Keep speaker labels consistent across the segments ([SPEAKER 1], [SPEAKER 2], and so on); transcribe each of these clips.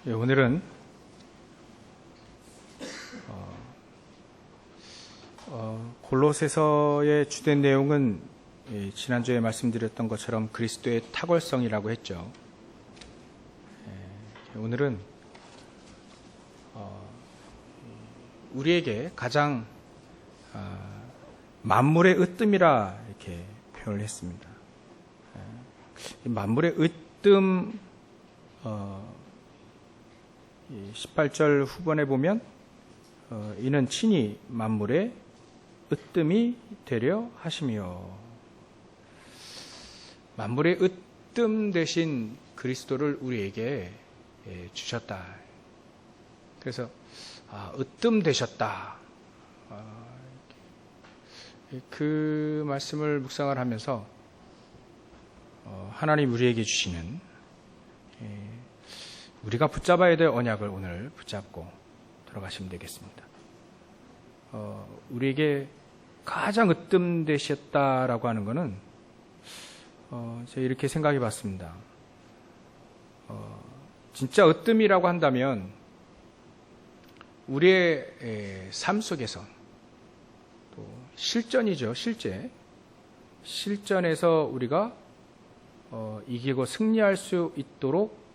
[SPEAKER 1] 오늘은 골로새서의 주된 내용은 지난주에 말씀드렸던 것처럼 그리스도의 탁월성이라고 했죠. 오늘은 우리에게 가장 만물의 으뜸이라 이렇게 표현을 했습니다. 만물의 으뜸 18절 후반에 보면 이는 친히 만물의 으뜸이 되려 하시며, 만물의 으뜸 되신 그리스도를 우리에게 주셨다. 그래서 으뜸 되셨다. 그 말씀을 묵상을 하면서 하나님 우리에게 주시는 우리가 붙잡아야 될 언약을 오늘 붙잡고 들어가시면 되겠습니다. 우리에게 가장 으뜸 되셨다라고 하는 것은 제가 이렇게 생각해 봤습니다. 진짜 으뜸이라고 한다면 우리의 삶 속에서 또 실전이죠. 실전에서 우리가 이기고 승리할 수 있도록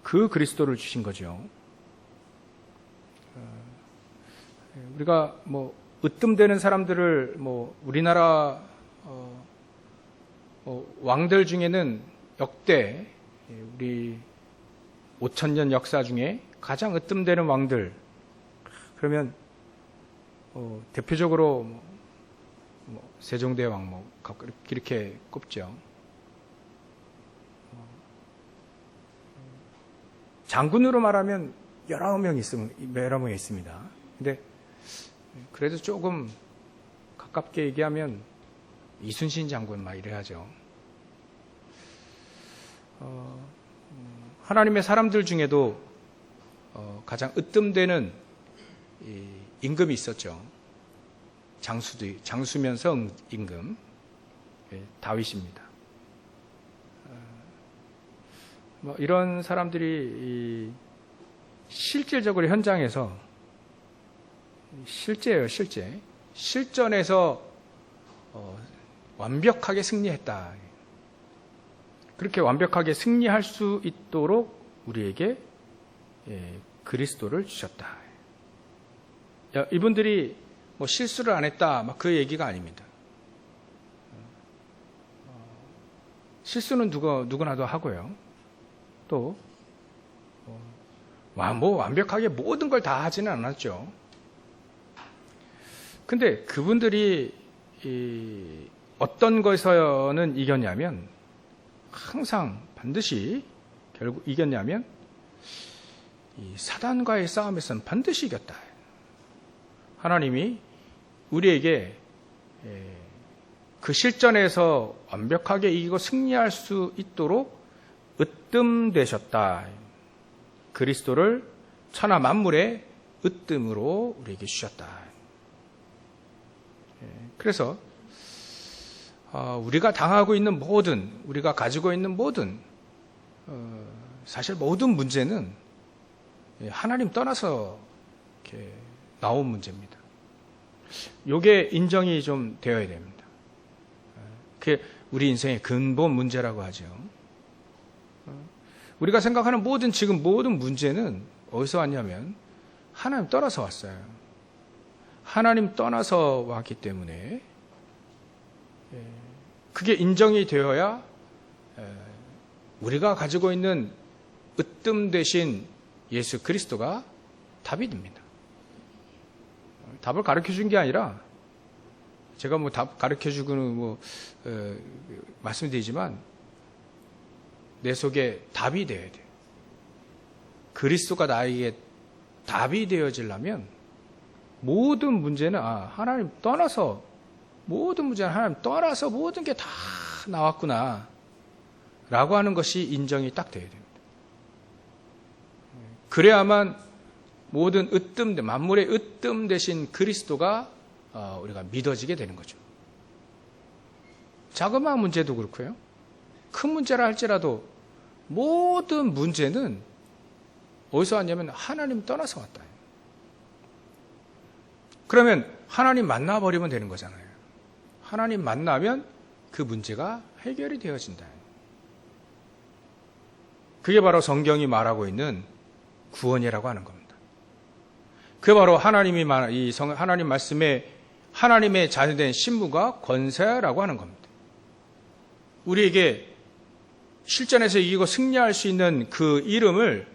[SPEAKER 1] 그 그리스도를 주신 거죠. 우리가 으뜸되는 사람들을 우리나라 왕들 중에는 역대 우리 5,000년 역사 중에 가장 으뜸되는 왕들, 그러면 대표적으로 세종대왕 이렇게 꼽죠. 장군으로 말하면 여러 명이 있습니다. 근데 그래도 조금 가깝게 얘기하면 이순신 장군 이래야죠. 하나님의 사람들 중에도 가장 으뜸되는 임금이 있었죠. 장수면서 임금, 다윗입니다. 이런 사람들이 실질적으로 현장에서 실전에서 완벽하게 승리했다. 그렇게 완벽하게 승리할 수 있도록 우리에게 그리스도를 주셨다. 이분들이 실수를 안 했다, 그 얘기가 아닙니다. 실수는 누구나도 하고요. 또 완벽하게 모든 걸 다 하지는 않았죠. 근데 그분들이 어떤 것에서는 이겼냐면, 항상 반드시 결국 이겼냐면 이 사단과의 싸움에서는 반드시 이겼다. 하나님이 우리에게 그 실전에서 완벽하게 이기고 승리할 수 있도록 으뜸 되셨다. 그리스도를 천하 만물의 으뜸으로 우리에게 주셨다. 그래서 우리가 당하고 있는 모든, 우리가 가지고 있는 모든, 사실 모든 문제는 하나님 떠나서 이렇게 나온 문제입니다. 이게 인정이 좀 되어야 됩니다. 그게 우리 인생의 근본 문제라고 하죠. 우리가 생각하는 지금 모든 문제는 어디서 왔냐면 하나님 떠나서 왔어요. 하나님 떠나서 왔기 때문에 그게 인정이 되어야 우리가 가지고 있는 으뜸 되신 예수 그리스도가 답이 됩니다. 답을 가르쳐 준 게 아니라, 제가 답 가르쳐 주고는 말씀드리지만, 내 속에 답이 되어야 돼요. 그리스도가 나에게 답이 되어지려면 모든 문제는 하나님 떠나서, 모든 문제는 하나님 떠나서 모든 게 다 나왔구나 라고 하는 것이 인정이 딱 되어야 됩니다. 그래야만 모든 만물의 으뜸 되신 그리스도가 우리가 믿어지게 되는 거죠. 자그마한 문제도 그렇고요. 큰 문제라 할지라도 모든 문제는 어디서 왔냐면 하나님 떠나서 왔다. 그러면 하나님 만나버리면 되는 거잖아요. 하나님 만나면 그 문제가 해결이 되어진다. 그게 바로 성경이 말하고 있는 구원이라고 하는 겁니다. 그게 바로 하나님 말씀에 하나님의 자녀된 신분과 권세라고 하는 겁니다. 우리에게 실전에서 이기고 승리할 수 있는 그 이름을,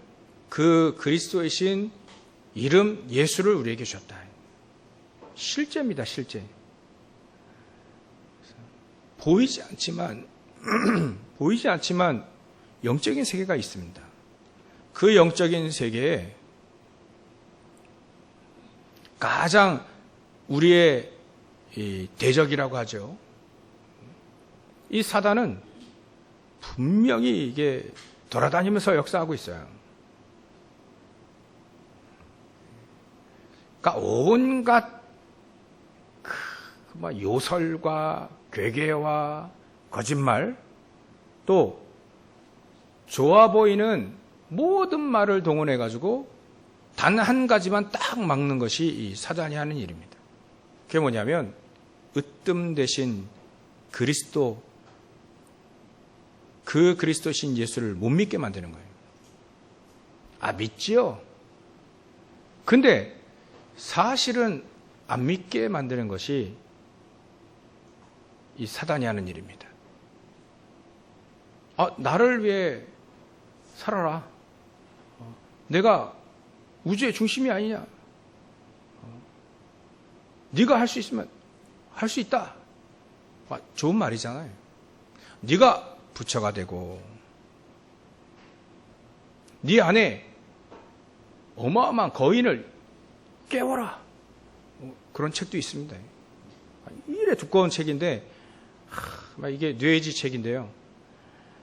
[SPEAKER 1] 그 그리스도의 신 이름 예수를 우리에게 주셨다. 실제입니다, 실제. 보이지 않지만 영적인 세계가 있습니다. 그 영적인 세계에 가장 우리의 이 대적이라고 하죠. 이 사단은 분명히 이게 돌아다니면서 역사하고 있어요. 그러니까 온갖 요설과 괴계와 거짓말, 또 좋아 보이는 모든 말을 동원해 가지고 단 한 가지만 딱 막는 것이 이 사단이 하는 일입니다. 그게 뭐냐면 으뜸 대신 그리스도, 그 그리스도신 예수를 못 믿게 만드는 거예요. 믿지요? 근데 사실은 안 믿게 만드는 것이 이 사단이 하는 일입니다. 나를 위해 살아라. 내가 우주의 중심이 아니냐. 네가 할 수 있으면 할 수 있다. 좋은 말이잖아요. 네가 부처가 되고 네 안에 어마어마한 거인을 깨워라. 그런 책도 있습니다. 이래 두꺼운 책인데 이게 뇌지 책인데요.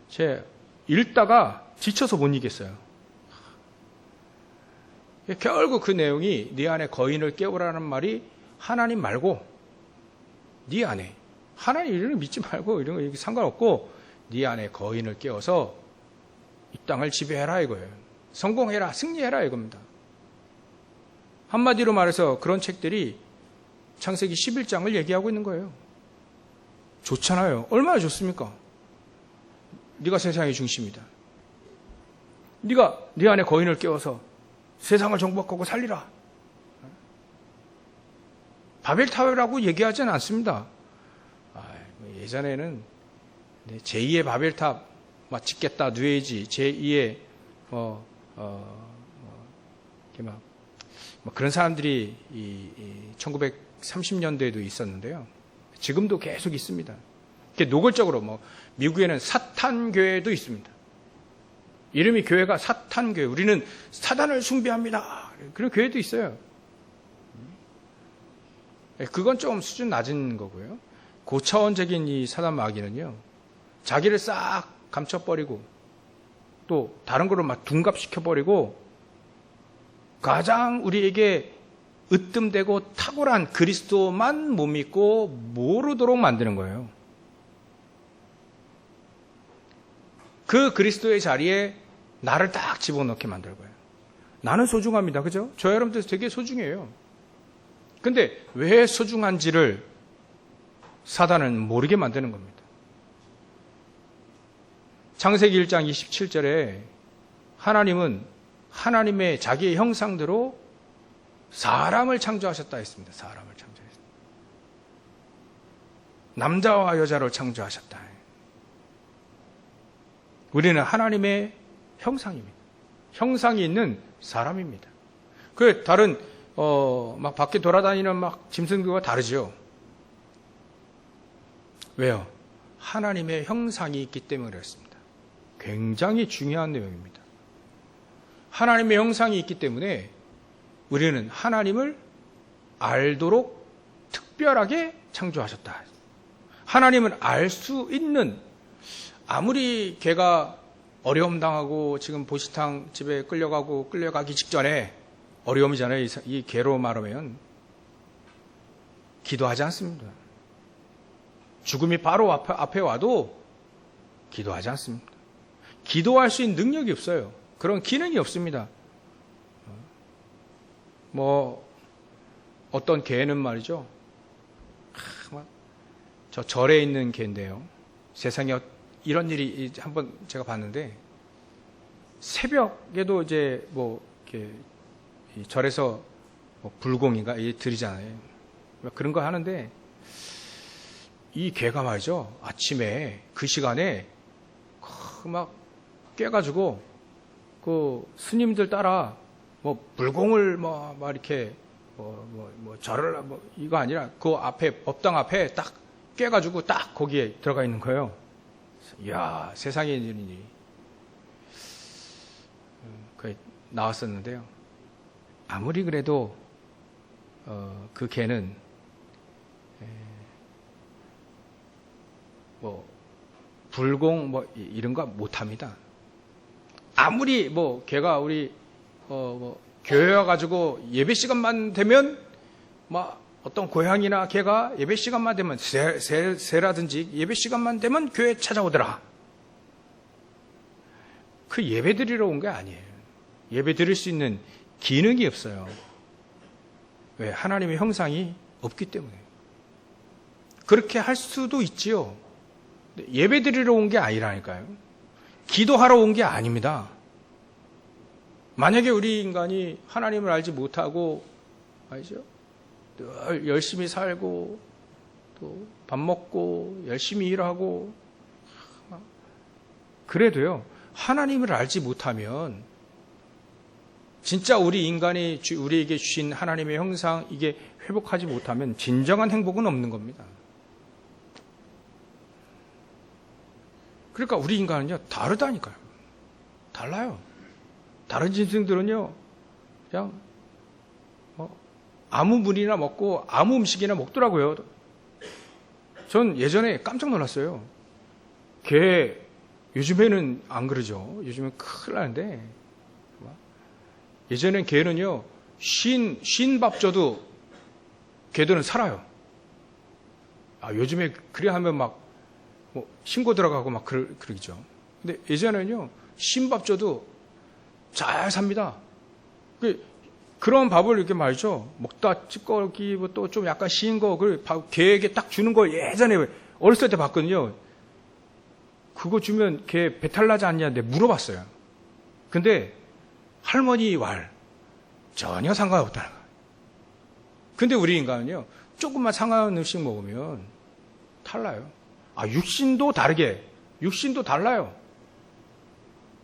[SPEAKER 1] 제가 읽다가 지쳐서 못 읽겠어요. 결국 그 내용이 네 안에 거인을 깨우라는 말이 하나님 말고 네 안에 하나님 이름을 믿지 말고 이런 거 상관없고 네 안에 거인을 깨워서 이 땅을 지배해라 이거예요. 성공해라, 승리해라 이겁니다. 한마디로 말해서 그런 책들이 창세기 11장을 얘기하고 있는 거예요. 좋잖아요. 얼마나 좋습니까? 네가 세상의 중심이다. 네가 네 안에 거인을 깨워서 세상을 정복하고 살리라. 바벨탑이라고 얘기하지는 않습니다. 예전에는 제2의 바벨탑 짓겠다, 뉴에이지, 제2의 그런 사람들이 1930년대에도 있었는데요. 지금도 계속 있습니다. 노골적으로 미국에는 사탄교회도 있습니다. 이름이 교회가 사탄교회. 우리는 사단을 숭배합니다. 그런 교회도 있어요. 그건 좀 수준 낮은 거고요. 고차원적인 이 사단 마귀는요, 자기를 싹 감춰버리고 또 다른 거로 둔갑시켜버리고 가장 우리에게 으뜸되고 탁월한 그리스도만 못 믿고 모르도록 만드는 거예요. 그 그리스도의 자리에 나를 딱 집어넣게 만들 거예요. 나는 소중합니다. 그죠? 저 여러분들 되게 소중해요. 근데 왜 소중한지를 사단은 모르게 만드는 겁니다. 창세기 1장 27절에 하나님은 하나님의 자기의 형상대로 사람을 창조하셨다 했습니다. 사람을 창조했습니다. 남자와 여자로 창조하셨다. 우리는 하나님의 형상입니다. 형상이 있는 사람입니다. 그 다른 밖에 돌아다니는 짐승들과 다르죠. 왜요? 하나님의 형상이 있기 때문에 그렇습니다. 굉장히 중요한 내용입니다. 하나님의 형상이 있기 때문에 우리는 하나님을 알도록 특별하게 창조하셨다. 하나님을 알 수 있는, 아무리 걔가 어려움 당하고 지금 보시탕 집에 끌려가기 직전에 어려움이잖아요. 이 개로 말하면 기도하지 않습니다. 죽음이 바로 앞에 와도 기도하지 않습니다. 기도할 수 있는 능력이 없어요. 그런 기능이 없습니다. 어떤 개는 말이죠. 저 절에 있는 개인데요. 세상에 이런 일이 한번 제가 봤는데, 새벽에도 이제 이렇게 절에서 불공인가 이 드리잖아요. 그런 거 하는데, 이 개가 말이죠. 아침에 그 시간에 막 깨가지고 그 스님들 따라 불공을 막 이렇게 절을 이거 아니라 그 앞에 법당 앞에 딱 깨가지고 딱 거기에 들어가 있는 거예요. 이야, 세상에 이런 일이 나왔었는데요. 아무리 그래도 그 개는 불공 이런 거 못합니다. 아무리 걔가 우리 교회 와가지고 예배 시간만 되면 어떤 고향이나 걔가 예배 시간만 되면 새라든지 예배 시간만 되면 교회 찾아오더라. 그 예배 드리러 온 게 아니에요. 예배 드릴 수 있는 기능이 없어요. 왜? 하나님의 형상이 없기 때문에. 그렇게 할 수도 있지요. 예배 드리러 온 게 아니라니까요. 기도하러 온 게 아닙니다. 만약에 우리 인간이 하나님을 알지 못하고, 알죠? 늘 열심히 살고, 또 밥 먹고, 열심히 일하고, 그래도요, 하나님을 알지 못하면, 진짜 우리 인간이 우리에게 주신 하나님의 형상, 이게 회복하지 못하면 진정한 행복은 없는 겁니다. 그러니까 우리 인간은요, 다르다니까요. 달라요. 다른 짐승들은요, 그냥, 아무 물이나 먹고, 아무 음식이나 먹더라고요. 전 예전에 깜짝 놀랐어요. 요즘에는 안 그러죠. 요즘엔 큰일 나는데, 예전엔 개는요, 쉰 밥 줘도 개들은 살아요. 요즘에 그래 하면 신고 들어가고 그러죠. 근데 예전에는요, 쉰 밥 줘도 잘 삽니다. 그런 밥을 이렇게 말이죠. 먹다 찌꺼기 또 좀 약간 신 거, 개에게 딱 주는 거 예전에 어렸을 때 봤거든요. 그거 주면 개 배탈 나지 않냐는데 물어봤어요. 근데 할머니 말 전혀 상관없다는 거예요. 근데 우리 인간은요, 조금만 상한 음식 먹으면 탈나요. 육신도 달라요.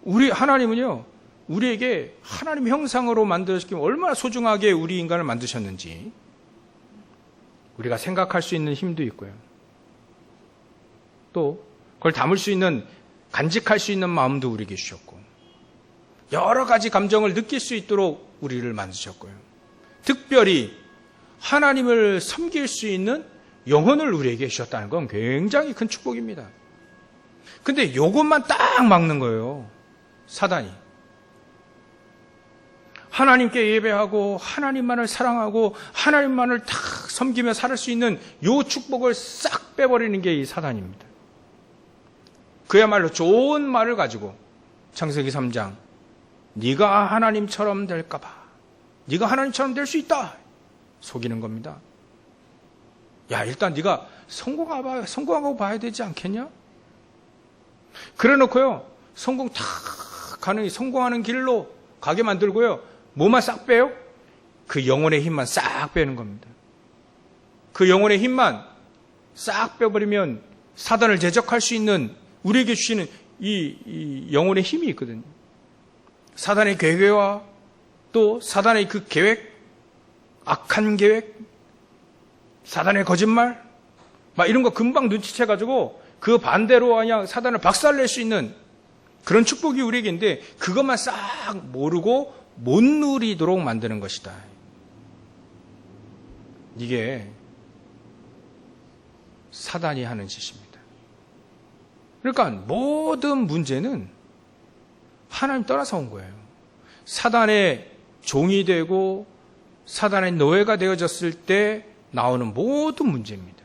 [SPEAKER 1] 우리 하나님은요, 우리에게 하나님 형상으로 만들어주시면 얼마나 소중하게 우리 인간을 만드셨는지 우리가 생각할 수 있는 힘도 있고요. 또 그걸 담을 수 있는, 간직할 수 있는 마음도 우리에게 주셨고, 여러 가지 감정을 느낄 수 있도록 우리를 만드셨고요. 특별히 하나님을 섬길 수 있는 영혼을 우리에게 주셨다는 건 굉장히 큰 축복입니다. 근데 이것만 딱 막는 거예요, 사단이. 하나님께 예배하고 하나님만을 사랑하고 하나님만을 딱 섬기며 살 수 있는 이 축복을 싹 빼버리는 게 이 사단입니다. 그야말로 좋은 말을 가지고 창세기 3장 네가 하나님처럼 될까 봐, 네가 하나님처럼 될 수 있다, 속이는 겁니다. 야, 일단 네가 성공하고 봐야 되지 않겠냐? 그래 놓고요, 성공하는 길로 가게 만들고요, 뭐만 싹 빼요? 그 영혼의 힘만 싹 빼는 겁니다. 그 영혼의 힘만 싹 빼버리면 사단을 제적할 수 있는, 우리에게 주시는 이 영혼의 힘이 있거든요. 사단의 괴계와 또 사단의 그 계획, 악한 계획, 사단의 거짓말, 이런 거 금방 눈치채가지고 그 반대로 그냥 사단을 박살낼 수 있는 그런 축복이 우리에게 있는데, 그것만 싹 모르고 못 누리도록 만드는 것이다. 이게 사단이 하는 짓입니다. 그러니까 모든 문제는 하나님 떠나서 온 거예요. 사단의 종이 되고 사단의 노예가 되어졌을 때 나오는 모든 문제입니다.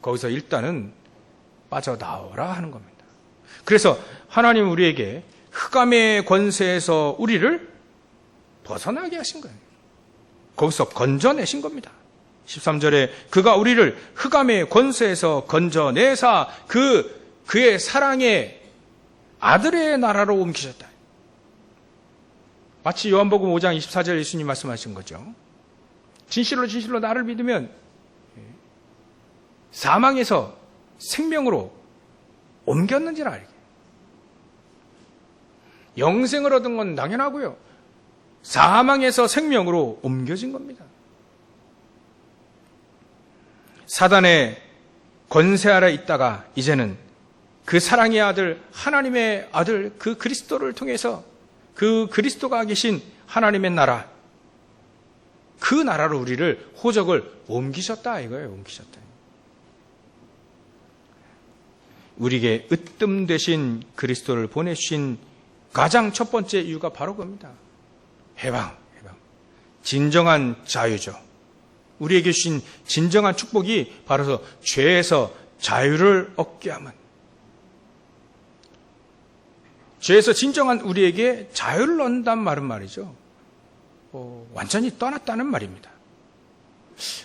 [SPEAKER 1] 거기서 일단은 빠져나오라 하는 겁니다. 그래서 하나님 우리에게 흑암의 권세에서 우리를 벗어나게 하신 거예요. 거기서 건져내신 겁니다. 13절에 그가 우리를 흑암의 권세에서 건져내사 그의 사랑의 아들의 나라로 옮기셨다. 마치 요한복음 5장 24절 예수님 말씀하신 거죠. 진실로 진실로 나를 믿으면 사망에서 생명으로 옮겼는지를 알게. 영생을 얻은 건 당연하고요. 사망에서 생명으로 옮겨진 겁니다. 사단의 권세 아래 있다가 이제는 그 사랑의 아들, 하나님의 아들, 그 그리스도를 통해서 그 그리스도가 계신 하나님의 나라, 그 나라로 우리를 호적을 옮기셨다 이거예요. 옮기셨다. 우리에게 으뜸 되신 그리스도를 보내주신 가장 첫 번째 이유가 바로 그겁니다. 해방. 진정한 자유죠. 우리에게 주신 진정한 축복이 바로 죄에서 자유를 얻게 하면, 죄에서 진정한 우리에게 자유를 얻는단 말은 말이죠. 완전히 떠났다는 말입니다.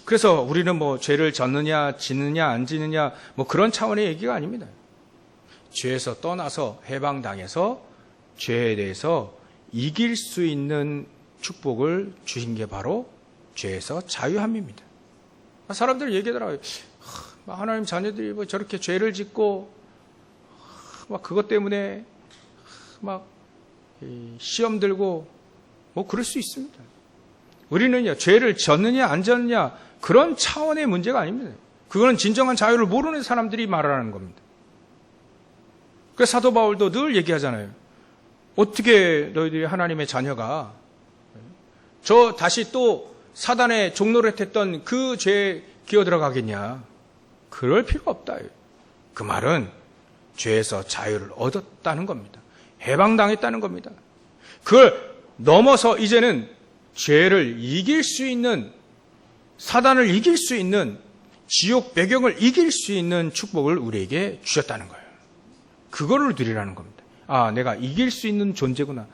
[SPEAKER 1] 그래서 우리는 죄를 졌느냐, 지느냐, 안 지느냐, 그런 차원의 얘기가 아닙니다. 죄에서 떠나서 해방당해서 죄에 대해서 이길 수 있는 축복을 주신 게 바로 죄에서 자유함입니다. 사람들 얘기하더라고요. 하나님 자녀들이 저렇게 죄를 짓고 그것 때문에 시험 들고 그럴 수 있습니다. 우리는요, 죄를 졌느냐 안 졌느냐 그런 차원의 문제가 아닙니다. 그거는 진정한 자유를 모르는 사람들이 말하는 겁니다. 그래서 사도 바울도 늘 얘기하잖아요. 어떻게 너희들이 하나님의 자녀가 다시 또 사단의 종노릇했던 그 죄에 기어 들어가겠냐. 그럴 필요가 없다. 그 말은 죄에서 자유를 얻었다는 겁니다. 해방당했다는 겁니다. 그걸 넘어서 이제는 죄를 이길 수 있는, 사단을 이길 수 있는, 지옥 배경을 이길 수 있는 축복을 우리에게 주셨다는 거예요. 그거를 누리라는 겁니다. 내가 이길 수 있는 존재구나.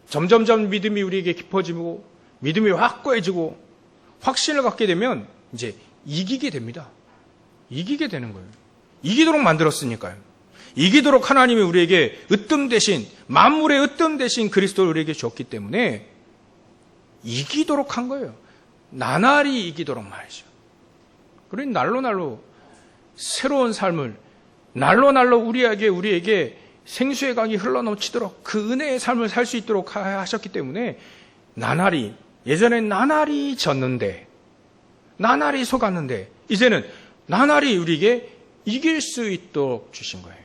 [SPEAKER 1] 점점점 믿음이 우리에게 깊어지고 믿음이 확고해지고 확신을 갖게 되면 이제 이기게 됩니다. 이기게 되는 거예요. 이기도록 만들었으니까요. 이기도록 하나님이 우리에게 으뜸 대신, 만물의 으뜸 대신 그리스도를 우리에게 줬기 때문에 이기도록 한 거예요. 나날이 이기도록 말이죠. 그러니 날로 새로운 삶을, 날로 우리에게 생수의 강이 흘러넘치도록 그 은혜의 삶을 살 수 있도록 하셨기 때문에 예전엔 나날이 졌는데, 나날이 속았는데, 이제는 나날이 우리에게 이길 수 있도록 주신 거예요.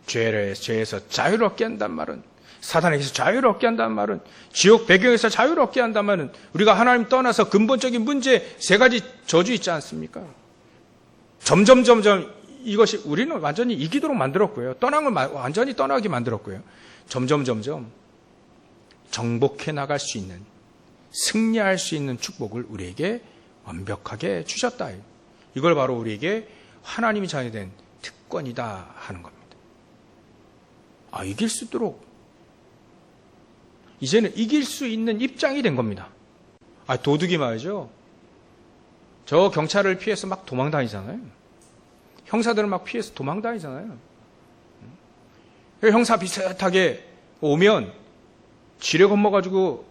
[SPEAKER 1] 죄에서 자유를 얻게 한단 말은, 사단에게서 자유를 얻게 한단 말은, 지옥 배경에서 자유를 얻게 한단 말은, 우리가 하나님 떠나서 근본적인 문제 3가지 저주 있지 않습니까? 점점 이것이 우리는 완전히 이기도록 만들었고요. 완전히 떠나게 만들었고요. 점점 정복해 나갈 수 있는, 승리할 수 있는 축복을 우리에게 완벽하게 주셨다. 이걸 바로 우리에게 하나님이 자녀된 특권이다 하는 겁니다. 이길 수 있도록, 이제는 이길 수 있는 입장이 된 겁니다. 도둑이 말이죠. 저 경찰을 피해서 막 도망다니잖아요. 형사들은 막 피해서 도망다니잖아요. 형사 비슷하게 오면 지뢰 겁먹어가지고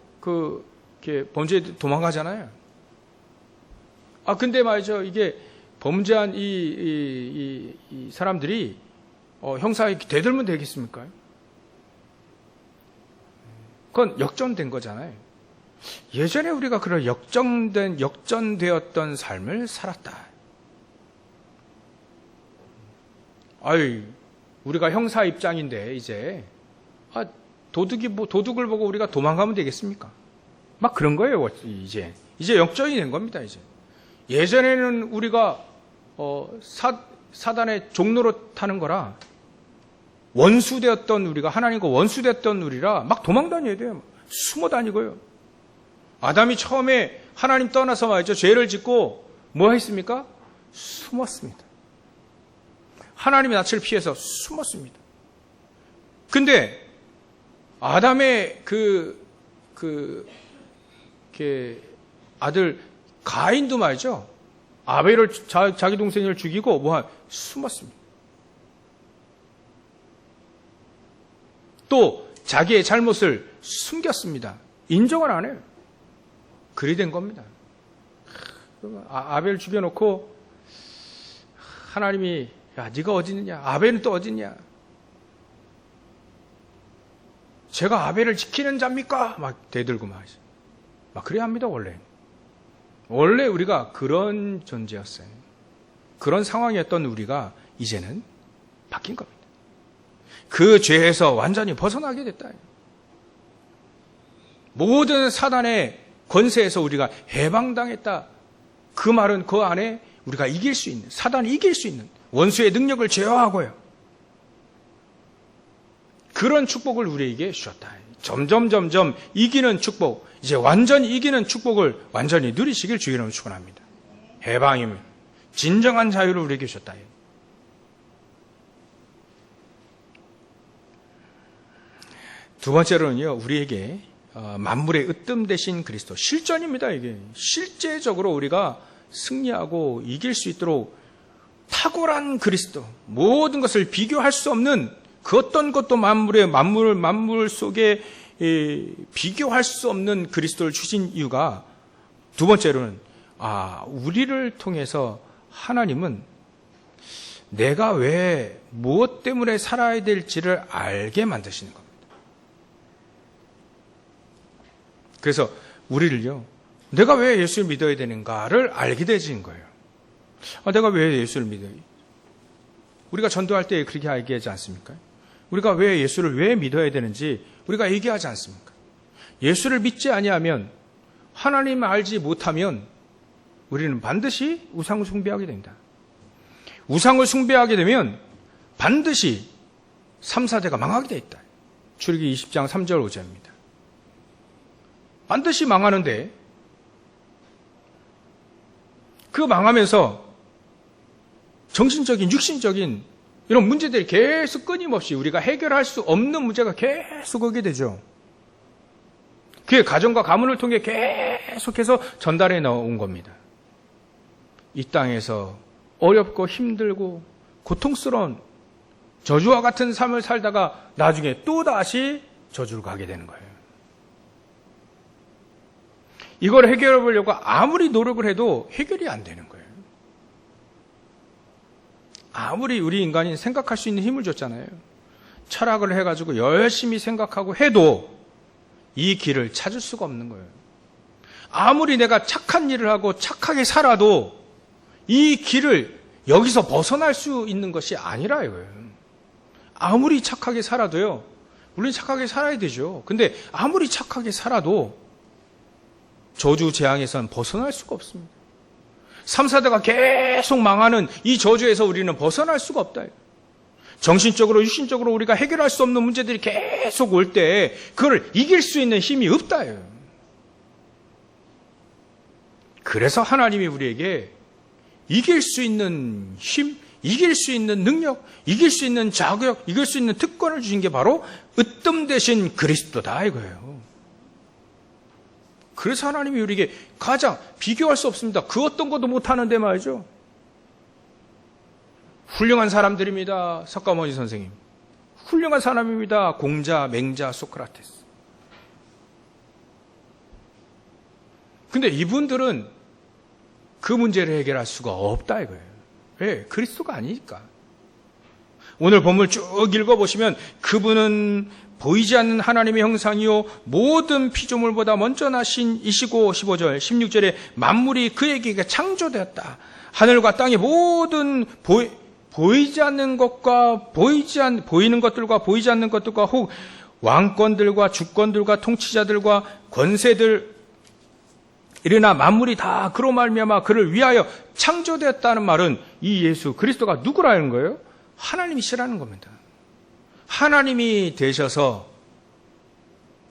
[SPEAKER 1] 범죄 도망가잖아요. 근데 말이죠. 이게 범죄한 이 사람들이 형사에 대들면 되겠습니까? 그건 역전된 거잖아요. 예전에 우리가 그런 역전되었던 삶을 살았다. 우리가 형사 입장인데 이제 도둑을 보고 우리가 도망가면 되겠습니까? 막 그런 거예요. 이제 역전이 된 겁니다. 예전에는 우리가 사단의 종로로 타는 거라, 원수되었던 우리가, 하나님과 원수되었던 우리라 막 도망다녀야 돼요. 숨어 다니고요. 아담이 처음에 하나님 떠나서 말이죠. 죄를 짓고 뭐 했습니까? 숨었습니다. 하나님의 낯을 피해서 숨었습니다. 근데 아담의 아들 가인도 말이죠. 아벨을 자기 동생을 죽이고 숨었습니다. 또 자기의 잘못을 숨겼습니다. 인정을 안 해요. 그리 된 겁니다. 아벨 죽여놓고 하나님이 야 네가 어디 있느냐? 아벨은 또 어디 있냐? 제가 아벨을 지키는 자입니까? 막 대들고 막 그래야 합니다. 원래 우리가 그런 존재였어요. 그런 상황이었던 우리가 이제는 바뀐 겁니다. 그 죄에서 완전히 벗어나게 됐다. 모든 사단의 권세에서 우리가 해방당했다. 그 말은 그 안에 우리가 이길 수 있는, 사단이 이길 수 있는 원수의 능력을 제어하고요. 그런 축복을 우리에게 주셨다. 점점 이기는 축복, 이제 완전히 이기는 축복을 완전히 누리시길 주의 이름으로 축원합니다. 해방입니다. 진정한 자유를 우리에게 주셨다. 두 번째로는요, 우리에게 만물의 으뜸 되신 그리스도, 실전입니다. 이게 실제적으로 우리가 승리하고 이길 수 있도록 탁월한 그리스도, 모든 것을 비교할 수 없는 그 어떤 것도 만물 속에 비교할 수 없는 그리스도를 주신 이유가, 두 번째로는 우리를 통해서 하나님은 내가 왜 무엇 때문에 살아야 될지를 알게 만드시는 겁니다. 그래서 우리를요, 내가 왜 예수를 믿어야 되는가를 알게 되신 거예요. 내가 왜 예수를 믿어야? 우리가 전도할 때 그렇게 얘기하지 않습니까? 우리가 왜 예수를 왜 믿어야 되는지 우리가 얘기하지 않습니까? 예수를 믿지 아니하면, 하나님을 알지 못하면 우리는 반드시 우상을 숭배하게 됩니다. 우상을 숭배하게 되면 반드시 3, 4대가 망하게 돼 있다. 출애굽기 20장 3절 5절입니다. 반드시 망하는데, 그 망하면서 정신적인, 육신적인 이런 문제들이 계속 끊임없이 우리가 해결할 수 없는 문제가 계속 오게 되죠. 그게 가정과 가문을 통해 계속해서 전달해 나온 겁니다. 이 땅에서 어렵고 힘들고 고통스러운 저주와 같은 삶을 살다가 나중에 또다시 저주를 가게 되는 거예요. 이걸 해결해 보려고 아무리 노력을 해도 해결이 안 되는 거예요. 아무리 우리 인간이 생각할 수 있는 힘을 줬잖아요. 철학을 해가지고 열심히 생각하고 해도 이 길을 찾을 수가 없는 거예요. 아무리 내가 착한 일을 하고 착하게 살아도 이 길을 여기서 벗어날 수 있는 것이 아니라 이거예요. 아무리 착하게 살아도요, 물론 착하게 살아야 되죠. 근데 아무리 착하게 살아도 저주 재앙에서는 벗어날 수가 없습니다. 3, 4대가 계속 망하는 이 저주에서 우리는 벗어날 수가 없다. 정신적으로, 육신적으로 우리가 해결할 수 없는 문제들이 계속 올 때 그걸 이길 수 있는 힘이 없다. 그래서 하나님이 우리에게 이길 수 있는 힘, 이길 수 있는 능력, 이길 수 있는 자격, 이길 수 있는 특권을 주신 게 바로 으뜸 되신 그리스도다 이거예요. 그래서 하나님이 우리에게 가장 비교할 수 없습니다. 그 어떤 것도 못하는데 말이죠. 훌륭한 사람들입니다. 석가모니 선생님. 훌륭한 사람입니다. 공자, 맹자, 소크라테스. 근데 이분들은 그 문제를 해결할 수가 없다 이거예요. 왜? 그리스도가 아니니까. 오늘 본문을 쭉 읽어보시면 그분은 보이지 않는 하나님의 형상이요 모든 피조물보다 먼저 나신 이시고 15절 16절에 만물이 그에게 창조되었다. 하늘과 땅의 모든 보이지 않는 것과 보이는 것들과 보이지 않는 것들과 혹 왕권들과 주권들과 통치자들과 권세들 이러나 만물이 다 그로 말미암아 그를 위하여 창조되었다는 말은 이 예수 그리스도가 누구라는 거예요? 하나님이시라는 겁니다. 하나님이 되셔서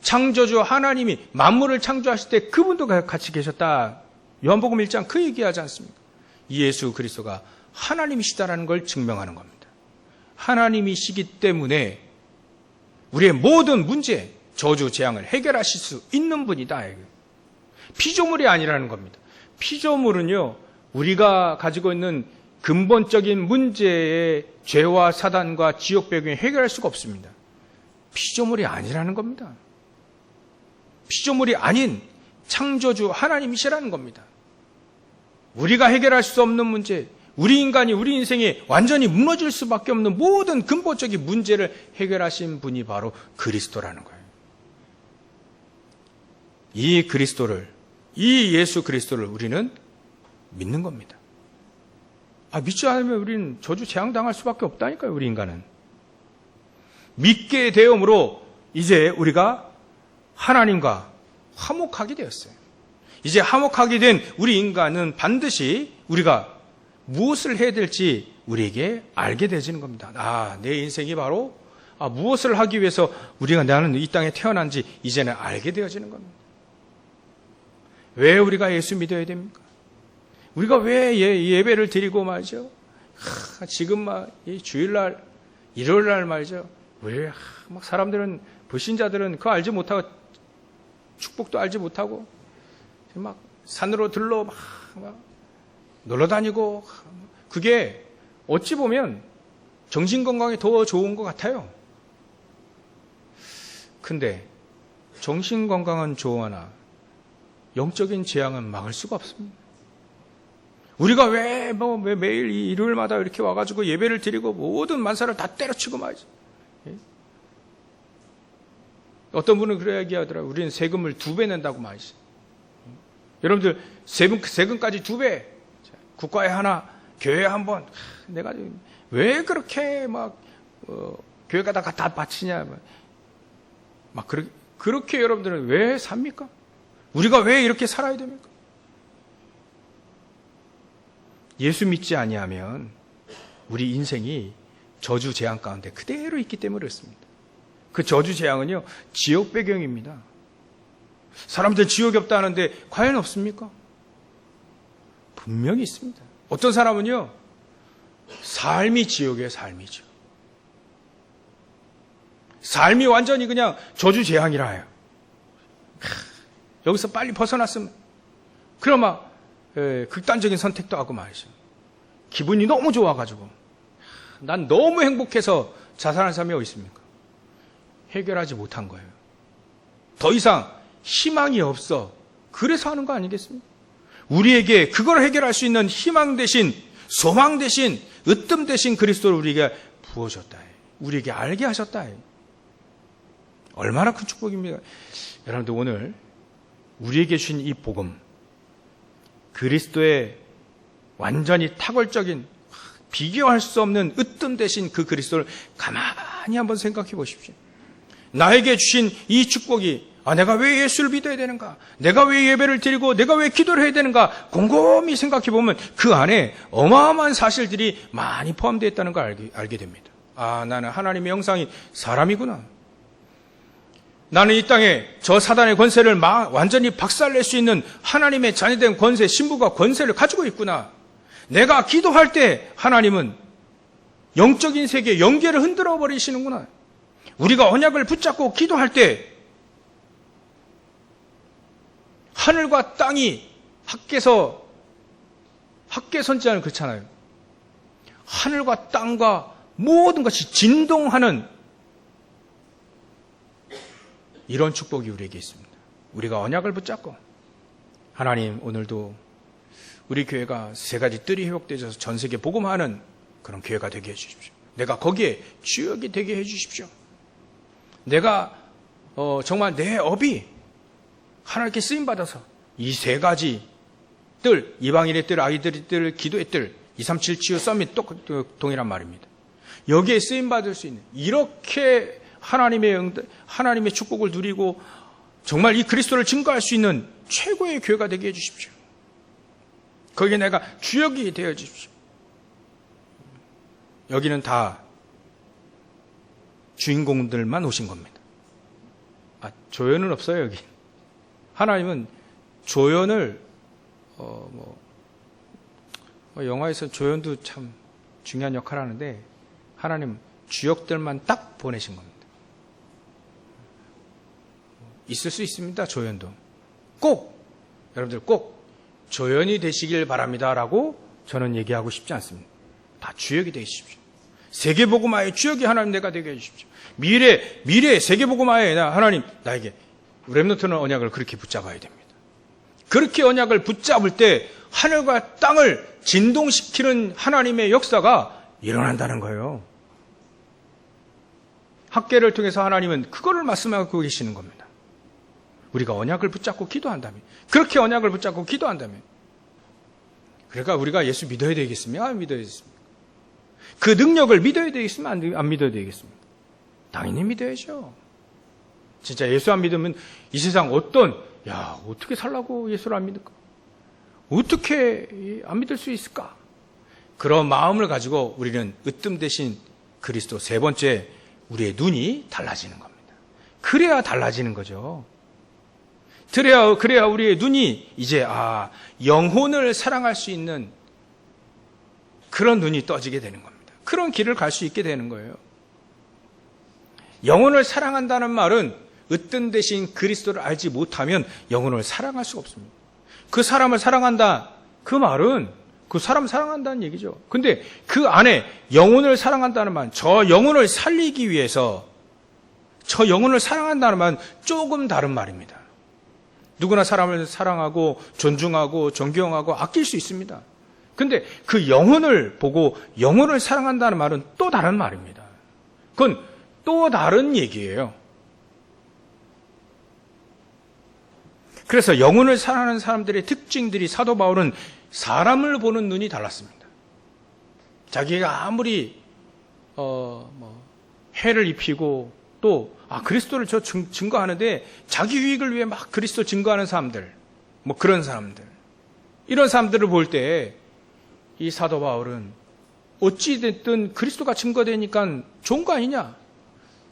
[SPEAKER 1] 창조주 하나님이 만물을 창조하실 때 그분도 같이 계셨다. 요한복음 1장 그 얘기하지 않습니까? 이 예수 그리스도가 하나님이시다라는 걸 증명하는 겁니다. 하나님이시기 때문에 우리의 모든 문제, 저주, 재앙을 해결하실 수 있는 분이다. 피조물이 아니라는 겁니다. 피조물은요, 우리가 가지고 있는 근본적인 문제의 죄와 사단과 지옥 배경을 해결할 수가 없습니다. 피조물이 아니라는 겁니다. 피조물이 아닌 창조주 하나님이시라는 겁니다. 우리가 해결할 수 없는 문제, 우리 인간이 우리 인생에 완전히 무너질 수밖에 없는 모든 근본적인 문제를 해결하신 분이 바로 그리스도라는 거예요. 이 그리스도를, 이 예수 그리스도를 우리는 믿는 겁니다. 믿지 않으면 우리는 저주 재앙당할 수밖에 없다니까요, 우리 인간은. 믿게 되음으로 이제 우리가 하나님과 화목하게 되었어요. 이제 화목하게 된 우리 인간은 반드시 우리가 무엇을 해야 될지 우리에게 알게 되어지는 겁니다. 내 인생이 바로 무엇을 하기 위해서 나는 이 땅에 태어난지 이제는 알게 되어지는 겁니다. 왜 우리가 예수 믿어야 됩니까? 우리가 왜 예배를 드리고 말이죠? 지금 주일날, 일요일날 말이죠. 왜 사람들은, 불신자들은 그거 알지 못하고, 축복도 알지 못하고, 막 산으로 들러 막 놀러 다니고, 그게 어찌 보면 정신건강에 더 좋은 것 같아요. 근데 정신건강은 좋으나 영적인 재앙은 막을 수가 없습니다. 우리가 왜 매일 일요일마다 이렇게 와가지고 예배를 드리고 모든 만사를 다 때려치고 말이죠. 어떤 분은 그래 얘기하더라고요. 우리는 세금을 2배 낸다고 말이죠. 여러분들 세금까지 2배, 국가에 하나, 교회에 한 번. 내가 왜 그렇게 교회가 다 바치냐. 그렇게 여러분들은 왜 삽니까? 우리가 왜 이렇게 살아야 됩니까? 예수 믿지 아니하면 우리 인생이 저주 재앙 가운데 그대로 있기 때문에 그렇습니다. 그 저주 재앙은요, 지옥 배경입니다. 사람들 지옥이 없다 하는데 과연 없습니까? 분명히 있습니다. 어떤 사람은요, 삶이 지옥이에요, 삶이죠. 삶이 완전히 그냥 저주 재앙이라 해요. 여기서 빨리 벗어났으면, 그럼 극단적인 선택도 하고 말이죠. 기분이 너무 좋아가지고, 난 너무 행복해서 자살한 사람이 어디 있습니까? 해결하지 못한 거예요. 더 이상 희망이 없어. 그래서 하는 거 아니겠습니까? 우리에게 그걸 해결할 수 있는 희망 대신, 소망 대신, 으뜸 대신 그리스도를 우리에게 부어줬다. 우리에게 알게 하셨다. 얼마나 큰 축복입니까? 여러분들 오늘 우리에게 주신 이 복음, 그리스도의 완전히 탁월적인, 비교할 수 없는 으뜸 대신 그 그리스도를 가만히 한번 생각해 보십시오. 나에게 주신 이 축복이 내가 왜 예수를 믿어야 되는가? 내가 왜 예배를 드리고 내가 왜 기도를 해야 되는가? 곰곰이 생각해 보면 그 안에 어마어마한 사실들이 많이 포함되어 있다는 걸 알게 됩니다. 나는 하나님의 형상인 사람이구나. 나는 이 땅에 저 사단의 권세를 완전히 박살낼 수 있는 하나님의 자녀된 권세, 신부가 권세를 가지고 있구나. 내가 기도할 때 하나님은 영적인 세계, 영계를 흔들어 버리시는구나. 우리가 언약을 붙잡고 기도할 때 하늘과 땅이 학계선지자는 그렇잖아요. 하늘과 땅과 모든 것이 진동하는 이런 축복이 우리에게 있습니다. 우리가 언약을 붙잡고, 하나님 오늘도 우리 교회가 3가지 뜰이 회복되어서 전 세계 복음하는 그런 교회가 되게 해주십시오. 내가 거기에 주역이 되게 해주십시오. 내가 정말 내 업이 하나님께 쓰임받아서 이 3가지 뜰, 이방인의 뜰, 아이들의 뜰, 기도의 뜰, 237 치유 서밋 동일한 말입니다. 여기에 쓰임받을 수 있는, 이렇게 하나님의 축복을 누리고 정말 이 그리스도를 증거할 수 있는 최고의 교회가 되게 해주십시오. 거기에 내가 주역이 되어 주십시오. 여기는 다 주인공들만 오신 겁니다. 조연은 없어요, 여기. 하나님은 조연을, 영화에서 조연도 참 중요한 역할을 하는데, 하나님 주역들만 딱 보내신 겁니다. 있을 수 있습니다. 조연도. 여러분들 꼭 조연이 되시길 바랍니다라고 저는 얘기하고 싶지 않습니다. 다 주역이 되십시오. 세계복음화의 주역이 하나님 내가 되게 해주십시오. 미래 세계복음화의 하나님 나에게 렘넌트는 언약을 그렇게 붙잡아야 됩니다. 그렇게 언약을 붙잡을 때 하늘과 땅을 진동시키는 하나님의 역사가 일어난다는 거예요. 학계를 통해서 하나님은 그거를 말씀하고 계시는 겁니다. 우리가 언약을 붙잡고 기도한다면, 그렇게 언약을 붙잡고 기도한다면, 그러니까 우리가 예수 믿어야 되겠습니까? 안 믿어야 되겠습니까? 그 능력을 믿어야 되겠습니까? 안 믿어야 되겠습니까? 당연히 믿어야죠. 진짜 예수 안 믿으면 이 세상 어떻게 살라고 예수를 안 믿을까? 어떻게 안 믿을 수 있을까? 그런 마음을 가지고 우리는 으뜸 대신 그리스도, 세 번째, 우리의 눈이 달라지는 겁니다. 그래야 달라지는 거죠. 그래야 우리의 눈이 이제 영혼을 사랑할 수 있는 그런 눈이 떠지게 되는 겁니다. 그런 길을 갈 수 있게 되는 거예요. 영혼을 사랑한다는 말은 으뜸 대신 그리스도를 알지 못하면 영혼을 사랑할 수가 없습니다. 그 사람을 사랑한다, 그 말은 그 사람 사랑한다는 얘기죠. 근데 그 안에 영혼을 사랑한다는 말, 저 영혼을 살리기 위해서 저 영혼을 사랑한다는 말은 조금 다른 말입니다. 누구나 사람을 사랑하고 존중하고 존경하고 아낄 수 있습니다. 근데 그 영혼을 보고 영혼을 사랑한다는 말은 또 다른 말입니다. 그건 또 다른 얘기예요. 그래서 영혼을 사랑하는 사람들의 특징들이, 사도 바울은 사람을 보는 눈이 달랐습니다. 자기가 아무리 해를 입히고 또 그리스도를 증거하는데 자기 유익을 위해 막 그리스도 증거하는 사람들, 그런 사람들, 이런 사람들을 볼 때 이 사도 바울은 어찌 됐든 그리스도가 증거되니까 좋은 거 아니냐?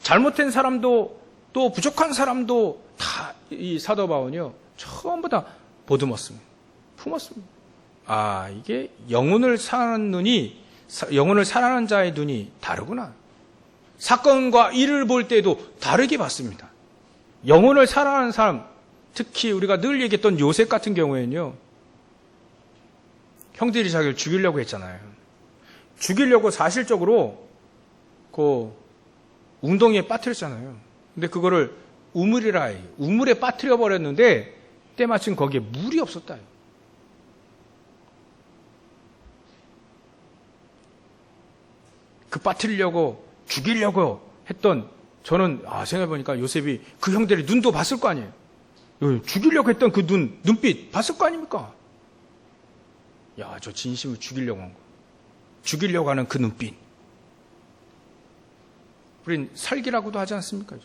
[SPEAKER 1] 잘못된 사람도 또 부족한 사람도 다 이 사도 바울은요 전부 다 보듬었습니다. 품었습니다. 이게 영혼을 사랑하는 자의 눈이 다르구나. 사건과 일을 볼 때도 다르게 봤습니다. 영혼을 사랑하는 사람, 특히 우리가 늘 얘기했던 요셉 같은 경우에는요, 형들이 자기를 죽이려고 했잖아요. 죽이려고 사실적으로 그 웅덩이에 빠뜨렸잖아요. 근데 그거를 우물에 빠뜨려 버렸는데 때마침 거기에 물이 없었다. 그 빠뜨리려고 죽이려고 했던, 저는 생각해보니까 요셉이 그 형들의 눈도 봤을 거 아니에요. 죽이려고 했던 그 눈빛 봤을 거 아닙니까? 저 진심을 죽이려고 한 거. 죽이려고 하는 그 눈빛. 우린 살기라고도 하지 않습니까?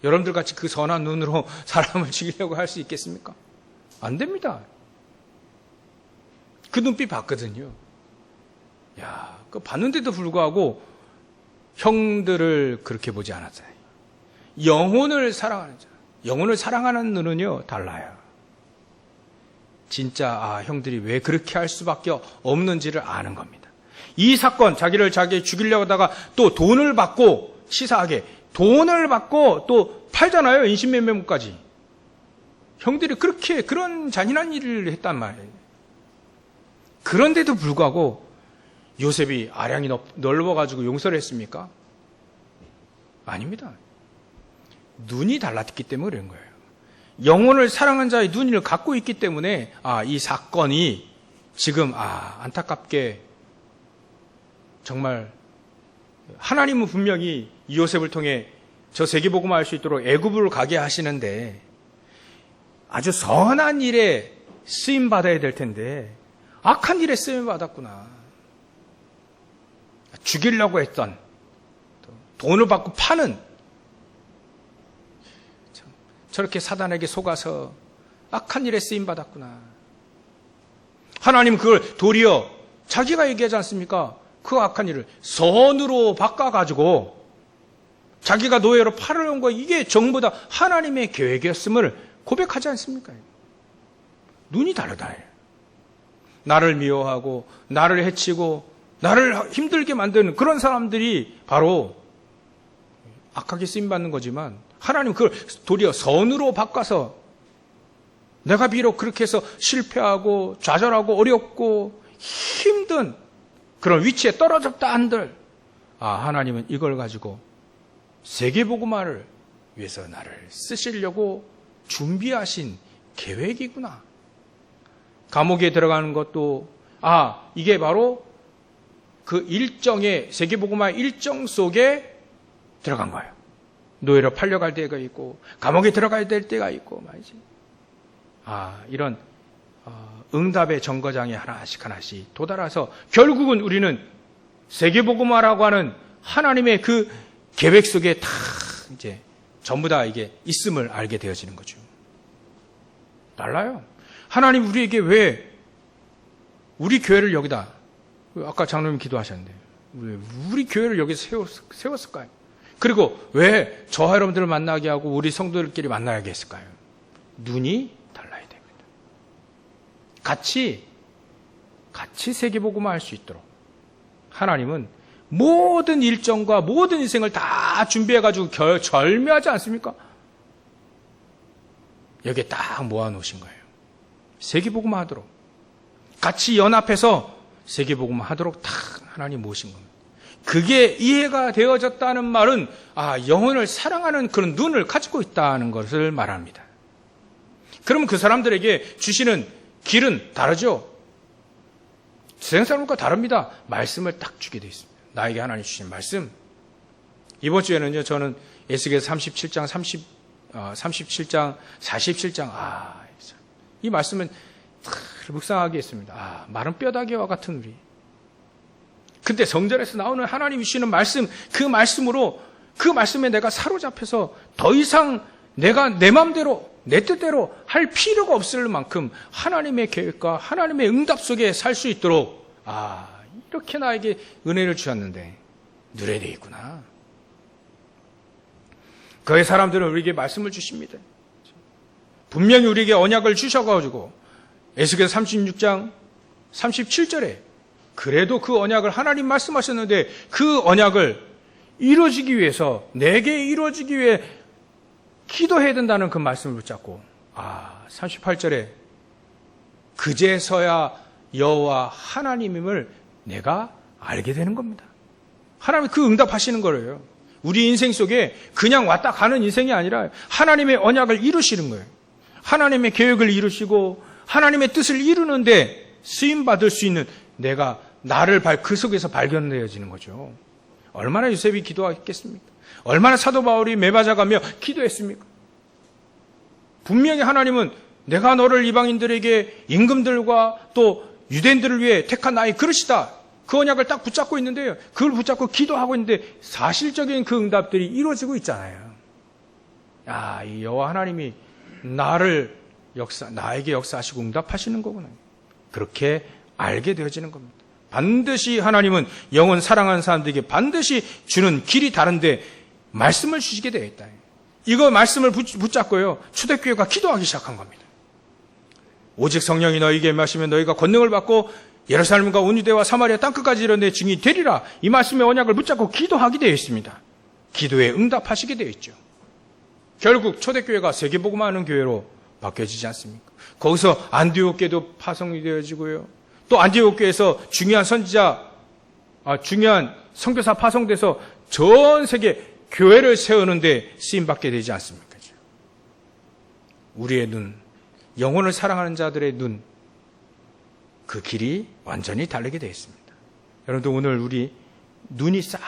[SPEAKER 1] 여러분들 같이 그 선한 눈으로 사람을 죽이려고 할 수 있겠습니까? 안 됩니다. 그 눈빛 봤거든요. 그거 봤는데도 불구하고 형들을 그렇게 보지 않았잖아요. 영혼을 사랑하는 자, 영혼을 사랑하는 눈은요 달라요. 진짜 형들이 왜 그렇게 할 수밖에 없는지를 아는 겁니다. 이 사건, 자기 죽이려고 하다가 또 돈을 받고, 치사하게 돈을 받고 또 팔잖아요. 인신매매물까지. 형들이 그런 잔인한 일을 했단 말이에요. 그런데도 불구하고 요셉이 아량이 넓어가지고 용서를 했습니까? 아닙니다. 눈이 달랐기 때문에 그런 거예요. 영혼을 사랑한 자의 눈을 갖고 있기 때문에 이 사건이 지금 안타깝게 정말 하나님은 분명히 이 요셉을 통해 저 세계복음화 할 수 있도록 애굽으로 가게 하시는데 아주 선한 일에 쓰임 받아야 될 텐데 악한 일에 쓰임 받았구나. 죽이려고 했던, 돈을 받고 파는, 저렇게 사단에게 속아서 악한 일에 쓰임 받았구나. 하나님 그걸 도리어 자기가 얘기하지 않습니까? 그 악한 일을 선으로 바꿔가지고 자기가 노예로 팔아온 거, 이게 전부 다 하나님의 계획이었음을 고백하지 않습니까? 눈이 다르다. 나를 미워하고 나를 해치고 나를 힘들게 만드는 그런 사람들이 바로 악하게 쓰임받는 거지만 하나님 그걸 도리어 선으로 바꿔서 내가 비록 그렇게 해서 실패하고 좌절하고 어렵고 힘든 그런 위치에 떨어졌다 한들 하나님은 이걸 가지고 세계복음화를 위해서 나를 쓰시려고 준비하신 계획이구나. 감옥에 들어가는 것도 이게 바로 그 일정의 세계복음화 일정 속에 들어간 거예요. 노예로 팔려갈 때가 있고 감옥에 들어가야 될 때가 있고 말이지. 이런 응답의 정거장에 하나씩 도달해서 결국은 우리는 세계복음화라고 하는 하나님의 그 계획 속에 다 이제 전부 다 이게 있음을 알게 되어지는 거죠. 달라요. 하나님 우리에게 왜 우리 교회를 여기다, 아까 장로님 기도하셨는데 왜 우리 교회를 여기서 세웠을까요? 그리고 왜 저와 여러분들을 만나게 하고 우리 성도들끼리 만나게 했을까요? 눈이 달라야 됩니다. 같이 세계복음화 할 수 있도록 하나님은 모든 일정과 모든 인생을 다 준비해가지고 절묘하지 않습니까? 여기에 딱 모아놓으신 거예요. 세계복음화 하도록. 같이 연합해서 세계복음화 하도록 딱 하나님 모신 겁니다. 그게 이해가 되어졌다는 말은 영혼을 사랑하는 그런 눈을 가지고 있다는 것을 말합니다. 그러면 그 사람들에게 주시는 길은 다르죠? 세상 사람과 다릅니다. 말씀을 딱 주게 되어 있습니다. 나에게 하나님 주신 말씀. 이번 주에는요, 저는 에스겔 37장, 37장, 47장, 이 말씀은 묵상하게 했습니다. 마른 뼈다귀와 같은 우리. 근데 성전에서 나오는 하나님이 주시는 말씀, 그 말씀으로, 그 말씀에 내가 사로잡혀서 더 이상 내가 내 마음대로, 내 뜻대로 할 필요가 없을 만큼 하나님의 계획과 하나님의 응답 속에 살 수 있도록, 이렇게 나에게 은혜를 주셨는데, 누려야 되겠구나. 그의 사람들은 우리에게 말씀을 주십니다. 분명히 우리에게 언약을 주셔가지고, 에스겔 36장 37절에 그래도 그 언약을 하나님 말씀하셨는데 그 언약을 이루어지기 위해서 내게 이루어지기 위해 기도해야 된다는 그 말씀을 붙잡고 38절에 그제서야 여호와 하나님임을 내가 알게 되는 겁니다. 하나님이 그 응답하시는 거예요. 우리 인생 속에 그냥 왔다 가는 인생이 아니라 하나님의 언약을 이루시는 거예요. 하나님의 계획을 이루시고 하나님의 뜻을 이루는데 쓰임받을 수 있는 나를 그 속에서 발견되어지는 거죠. 얼마나 요셉이 기도했겠습니까? 얼마나 사도 바울이 매맞아가며 기도했습니까? 분명히 하나님은 내가 너를 이방인들에게 임금들과 또 유대인들을 위해 택한 나의 그릇이다. 그 언약을 딱 붙잡고 있는데요. 그걸 붙잡고 기도하고 있는데 사실적인 그 응답들이 이루어지고 있잖아요. 이 여호와 하나님이 나에게 역사하시고 응답하시는 거구나. 그렇게 알게 되어지는 겁니다. 반드시 하나님은 영혼 사랑하는 사람들에게 반드시 주는 길이 다른데 말씀을 주시게 되어 있다. 이거 말씀을 붙잡고요. 초대교회가 기도하기 시작한 겁니다. 오직 성령이 너희에게 임하시면 너희가 권능을 받고 예루살렘과 온 유대와 사마리아 땅끝까지 이르는 증인이 되리라. 이 말씀의 언약을 붙잡고 기도하게 되어 있습니다. 기도에 응답하시게 되어 있죠. 결국 초대교회가 세계복음화하는 교회로 바뀌어지지 않습니까? 거기서 안디옥교도 파송이 되어지고요. 또 안디옥교에서 중요한 선지자, 중요한 선교사 파송돼서 전 세계 교회를 세우는데 쓰임받게 되지 않습니까? 우리의 눈, 영혼을 사랑하는 자들의 눈, 그 길이 완전히 다르게 되어 있습니다. 여러분들 오늘 우리 눈이 싹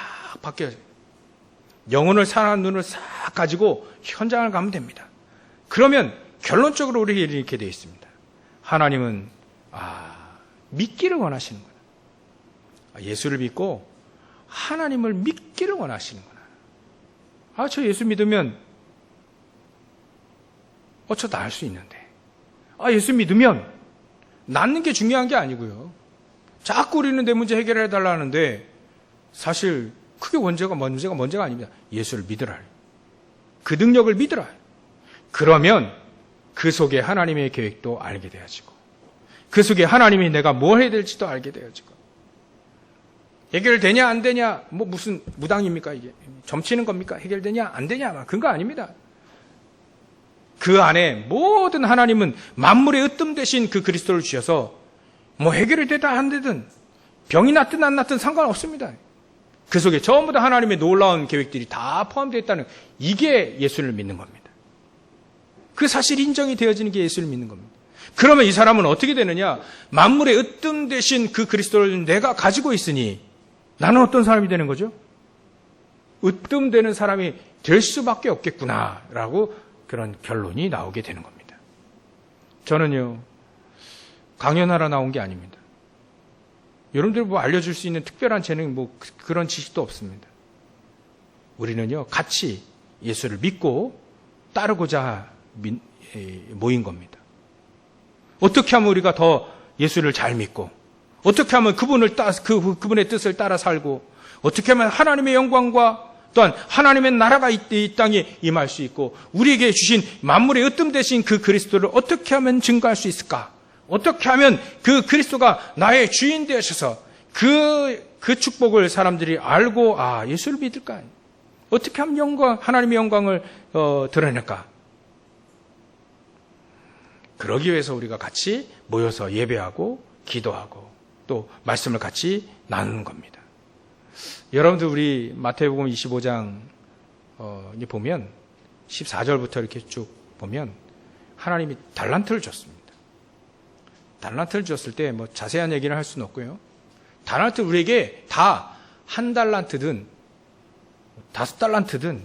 [SPEAKER 1] 바뀌어요. 영혼을 사랑하는 눈을 싹 가지고 현장을 가면 됩니다. 그러면 결론적으로 우리에게 이렇게 되어 있습니다. 하나님은 믿기를 원하시는구나. 예수를 믿고 하나님을 믿기를 원하시는구나. 저 예수 믿으면 저 나을 수 있는데. 예수 믿으면 낫는 게 중요한 게 아니고요. 자꾸 우리는 내 문제 해결해 달라는데 사실 그게 문제가 아닙니다. 예수를 믿으라. 그 능력을 믿으라. 그러면 그 속에 하나님의 계획도 알게 되어지고 그 속에 하나님이 내가 뭘 해야 될지도 알게 되어지고 해결되냐 안 되냐, 뭐 무슨 무당입니까 이게? 점치는 겁니까? 해결되냐 안 되냐? 그런 거 아닙니다. 그 안에 모든 하나님은 만물의 으뜸 되신 그 그리스도를 주셔서 뭐 해결이 되든 안 되든 병이 낫든 안 낫든 상관없습니다. 그 속에 전부 다 하나님의 놀라운 계획들이 다 포함되어 있다는, 이게 예수를 믿는 겁니다. 그 사실이 인정이 되어지는 게 예수를 믿는 겁니다. 그러면 이 사람은 어떻게 되느냐? 만물의 으뜸 되신 그 그리스도를 내가 가지고 있으니 나는 어떤 사람이 되는 거죠? 으뜸되는 사람이 될 수밖에 없겠구나라고 그런 결론이 나오게 되는 겁니다. 저는요, 강연하러 나온 게 아닙니다. 여러분들 뭐 알려줄 수 있는 특별한 재능, 뭐 그런 지식도 없습니다. 우리는요, 같이 예수를 믿고 따르고자 모인 겁니다. 어떻게 하면 우리가 더 예수를 잘 믿고, 어떻게 하면 그분의 뜻을 따라 살고, 어떻게 하면 하나님의 영광과 또한 하나님의 나라가 이 땅에 임할 수 있고, 우리에게 주신 만물의 으뜸 되신 그 그리스도를 어떻게 하면 증거할 수 있을까? 어떻게 하면 그 그리스도가 나의 주인 되셔서 그 축복을 사람들이 알고 예수를 믿을까? 어떻게 하면 하나님의 영광을 드러낼까? 그러기 위해서 우리가 같이 모여서 예배하고 기도하고 또 말씀을 같이 나누는 겁니다. 여러분들 우리 마태복음 25장 보면 14절부터 이렇게 쭉 보면 하나님이 달란트를 줬습니다. 달란트를 줬을 때 뭐 자세한 얘기를 할 수는 없고요. 달란트 우리에게 다 1달란트든 5달란트든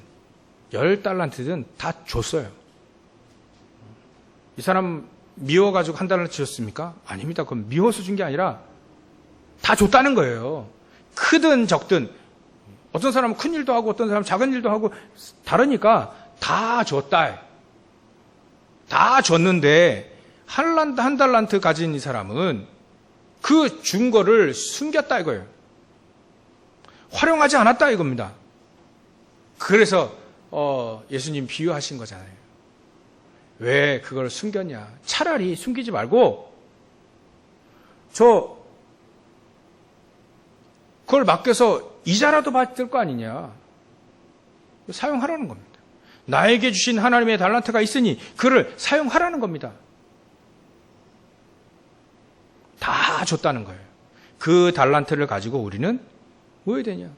[SPEAKER 1] 10달란트든 다 줬어요. 이 사람 미워가지고 1달란트 줬습니까? 아닙니다. 그건 미워서 준 게 아니라 다 줬다는 거예요. 크든 적든, 어떤 사람은 큰 일도 하고 어떤 사람은 작은 일도 하고 다르니까 다 줬다. 다 줬는데 한 달란트 가진 이 사람은 그 준 거를 숨겼다 이거예요. 활용하지 않았다 이겁니다. 그래서 예수님 비유하신 거잖아요. 왜 그걸 숨겼냐? 차라리 숨기지 말고 그걸 맡겨서 이자라도 받을 거 아니냐. 사용하라는 겁니다. 나에게 주신 하나님의 달란트가 있으니 그를 사용하라는 겁니다. 다 줬다는 거예요. 그 달란트를 가지고 우리는 뭐 해야 되냐?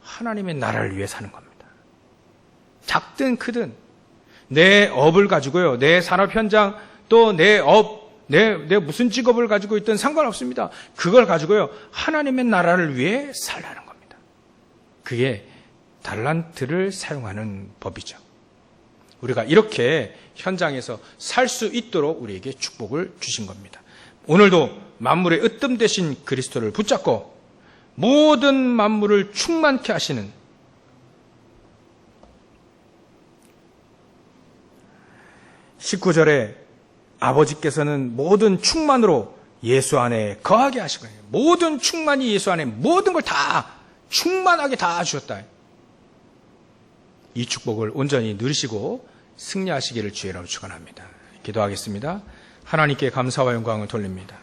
[SPEAKER 1] 하나님의 나라를 위해 사는 겁니다. 작든 크든 내 업을 가지고요. 내 산업 현장 또 내 내 무슨 직업을 가지고 있든 상관없습니다. 그걸 가지고요. 하나님의 나라를 위해 살라는 겁니다. 그게 달란트를 사용하는 법이죠. 우리가 이렇게 현장에서 살 수 있도록 우리에게 축복을 주신 겁니다. 오늘도 만물의 으뜸 되신 그리스도를 붙잡고 모든 만물을 충만케 하시는 19절에 아버지께서는 모든 충만으로 예수 안에 거하게 하시고, 모든 충만이 예수 안에 모든 걸 다 충만하게 다 주셨다. 이 축복을 온전히 누리시고 승리하시기를 주의 이름으로 축원합니다. 기도하겠습니다. 하나님께 감사와 영광을 돌립니다.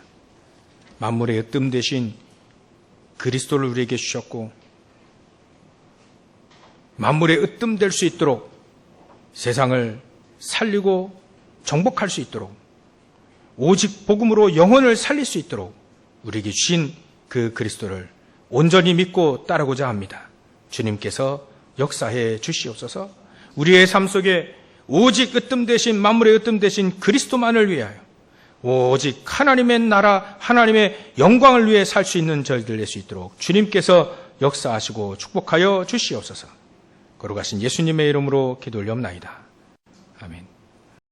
[SPEAKER 1] 만물의 으뜸 되신 그리스도를 우리에게 주셨고, 만물의 으뜸 될 수 있도록 세상을 살리고 정복할 수 있도록, 오직 복음으로 영혼을 살릴 수 있도록 우리에게 주신 그 그리스도를 온전히 믿고 따르고자 합니다. 주님께서 역사해 주시옵소서. 우리의 삶 속에 오직 으뜸 되신, 만물의 으뜸 되신 그리스도만을 위하여 오직 하나님의 나라, 하나님의 영광을 위해 살 수 있는 저희들 될 수 있도록 주님께서 역사하시고 축복하여 주시옵소서. 거룩하신 예수님의 이름으로 기도 올려옵나이다. 아멘.